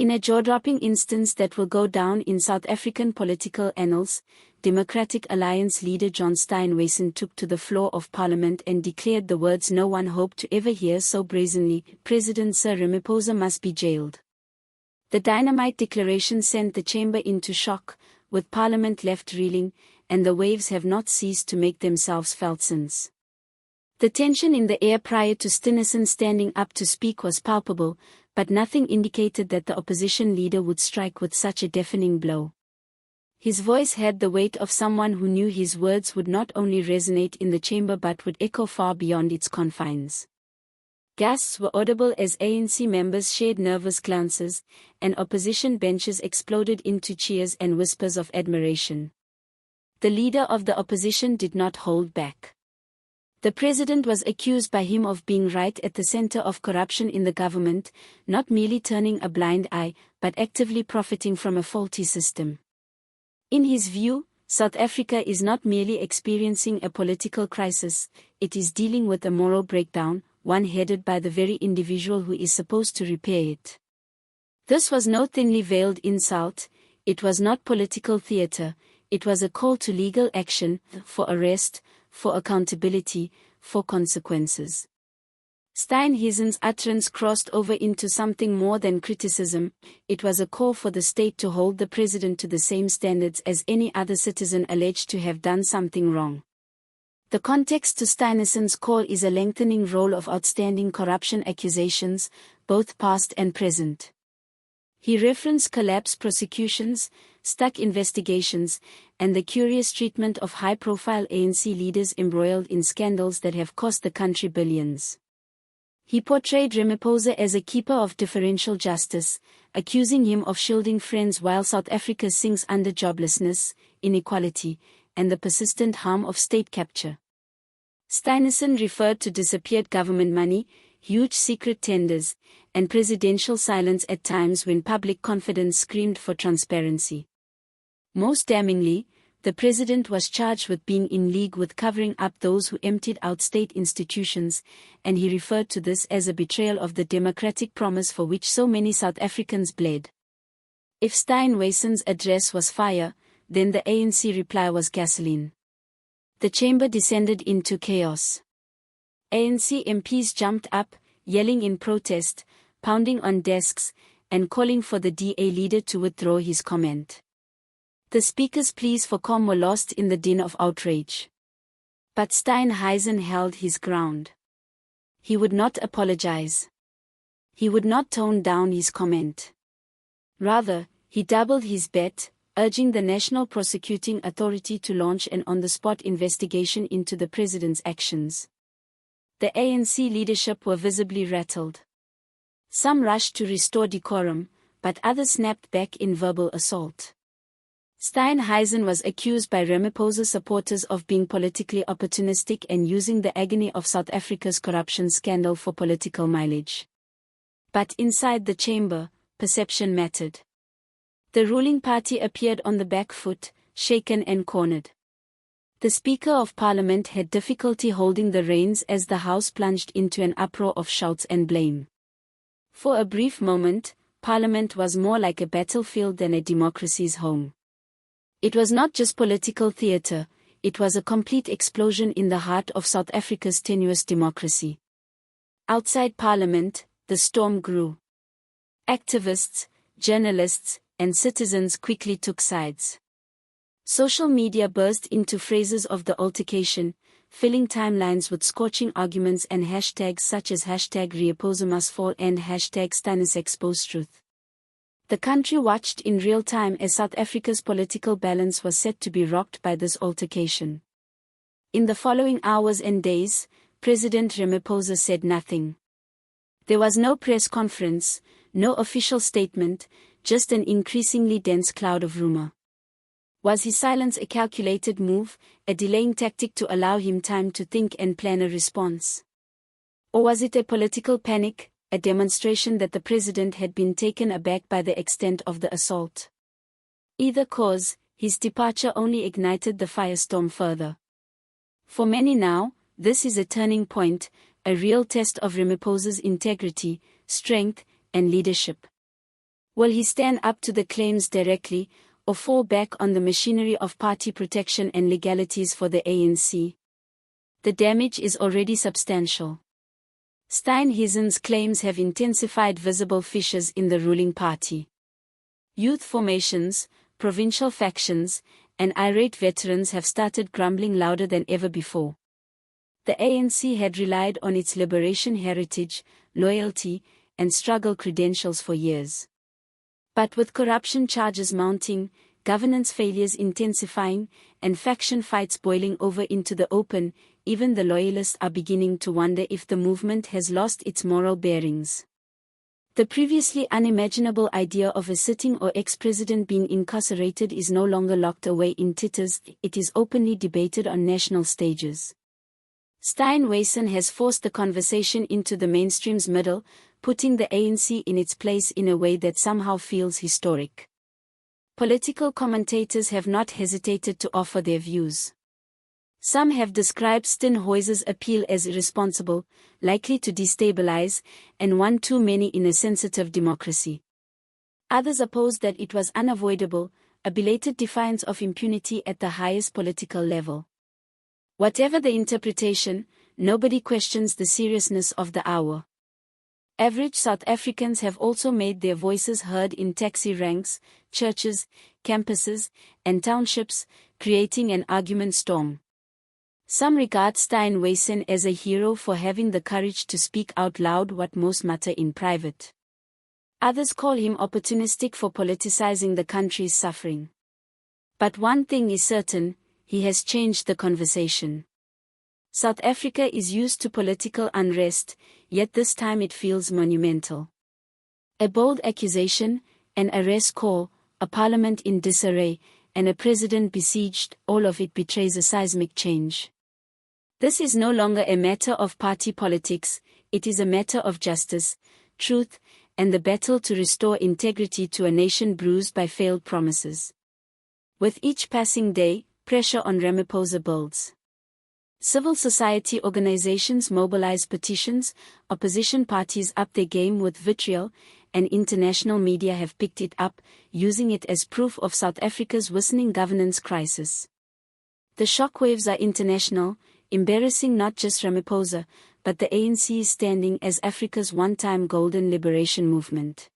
In a jaw-dropping instance that will go down in South African political annals, Democratic Alliance leader John Steenhuisen took to the floor of Parliament and declared the words no one hoped to ever hear so brazenly: President Sir Ramaphosa must be jailed. The dynamite declaration sent the chamber into shock, with Parliament left reeling, and the waves have not ceased to make themselves felt since. The tension in the air prior to Steenhuisen standing up to speak was palpable, but nothing indicated that the opposition leader would strike with such a deafening blow. His voice had the weight of someone who knew his words would not only resonate in the chamber but would echo far beyond its confines. Gasps were audible as ANC members shared nervous glances, and opposition benches exploded into cheers and whispers of admiration. The leader of the opposition did not hold back. The president was accused by him of being right at the center of corruption in the government, not merely turning a blind eye, but actively profiting from a faulty system. In his view, South Africa is not merely experiencing a political crisis, it is dealing with a moral breakdown, one headed by the very individual who is supposed to repair it. This was no thinly veiled insult, it was not political theater, it was a call to legal action, for arrest, for accountability, for consequences. Steenhuisen's utterance crossed over into something more than criticism, it was a call for the state to hold the president to the same standards as any other citizen alleged to have done something wrong. The context to Steenhuisen's call is a lengthening roll of outstanding corruption accusations, both past and present. He referenced collapsed prosecutions, stuck investigations, and the curious treatment of high-profile ANC leaders embroiled in scandals that have cost the country billions. He portrayed Ramaphosa as a keeper of differential justice, accusing him of shielding friends while South Africa sinks under joblessness, inequality, and the persistent harm of state capture. Steenhuisen referred to disappeared government money, huge secret tenders, and presidential silence at times when public confidence screamed for transparency. Most damningly, the president was charged with being in league with covering up those who emptied out state institutions, and he referred to this as a betrayal of the democratic promise for which so many South Africans bled. If Steenhuisen's address was fire, then the ANC reply was gasoline. The chamber descended into chaos. ANC MPs jumped up, yelling in protest, pounding on desks, and calling for the DA leader to withdraw his comment. The speaker's pleas for calm were lost in the din of outrage. But Steenhuisen held his ground. He would not apologize. He would not tone down his comment. Rather, he doubled his bet, urging the National Prosecuting Authority to launch an on-the-spot investigation into the president's actions. The ANC leadership were visibly rattled. Some rushed to restore decorum, but others snapped back in verbal assault. Steenhuisen was accused by Ramaphosa supporters of being politically opportunistic and using the agony of South Africa's corruption scandal for political mileage. But inside the chamber, perception mattered. The ruling party appeared on the back foot, shaken and cornered. The Speaker of Parliament had difficulty holding the reins as the House plunged into an uproar of shouts and blame. For a brief moment, Parliament was more like a battlefield than a democracy's home. It was not just political theatre, it was a complete explosion in the heart of South Africa's tenuous democracy. Outside Parliament, the storm grew. Activists, journalists, and citizens quickly took sides. Social media burst into phrases of the altercation, filling timelines with scorching arguments and hashtags such as #Ramaphosa must fall and #SteenhuisenExposeTruth. The country watched in real time as South Africa's political balance was set to be rocked by this altercation. In the following hours and days, President Ramaphosa said nothing. There was no press conference, no official statement, just an increasingly dense cloud of rumor. Was his silence a calculated move, a delaying tactic to allow him time to think and plan a response? Or was it a political panic, a demonstration that the president had been taken aback by the extent of the assault? Either cause, his departure only ignited the firestorm further. For many now, this is a turning point, a real test of Ramaphosa's integrity, strength, and leadership. Will he stand up to the claims directly, or fall back on the machinery of party protection and legalities for the ANC? The damage is already substantial. Steenhuisen's claims have intensified visible fissures in the ruling party. Youth formations, provincial factions, and irate veterans have started grumbling louder than ever before. The ANC had relied on its liberation heritage, loyalty, and struggle credentials for years. But with corruption charges mounting, governance failures intensifying, and faction fights boiling over into the open, even the loyalists are beginning to wonder if the movement has lost its moral bearings. The previously unimaginable idea of a sitting or ex-president being incarcerated is no longer locked away in titters, it is openly debated on national stages. Steenhuisen has forced the conversation into the mainstream's middle, putting the ANC in its place in a way that somehow feels historic. Political commentators have not hesitated to offer their views. Some have described Steenhuisen's appeal as irresponsible, likely to destabilize, and one too many in a sensitive democracy. Others oppose that it was unavoidable, a belated defiance of impunity at the highest political level. Whatever the interpretation, nobody questions the seriousness of the hour. Average South Africans have also made their voices heard in taxi ranks, churches, campuses, and townships, creating an argument storm. Some regard Steenhuisen as a hero for having the courage to speak out loud what most mutter in private. Others call him opportunistic for politicizing the country's suffering. But one thing is certain, he has changed the conversation. South Africa is used to political unrest, yet this time it feels monumental. A bold accusation, an arrest call, a parliament in disarray, and a president besieged, all of it betrays a seismic change. This is no longer a matter of party politics, it is a matter of justice, truth, and the battle to restore integrity to a nation bruised by failed promises. With each passing day, pressure on Ramaphosa builds. Civil society organizations mobilize petitions, opposition parties up their game with vitriol, and international media have picked it up, using it as proof of South Africa's worsening governance crisis. The shockwaves are international, embarrassing not just Ramaphosa, but the ANC's standing as Africa's one-time golden liberation movement.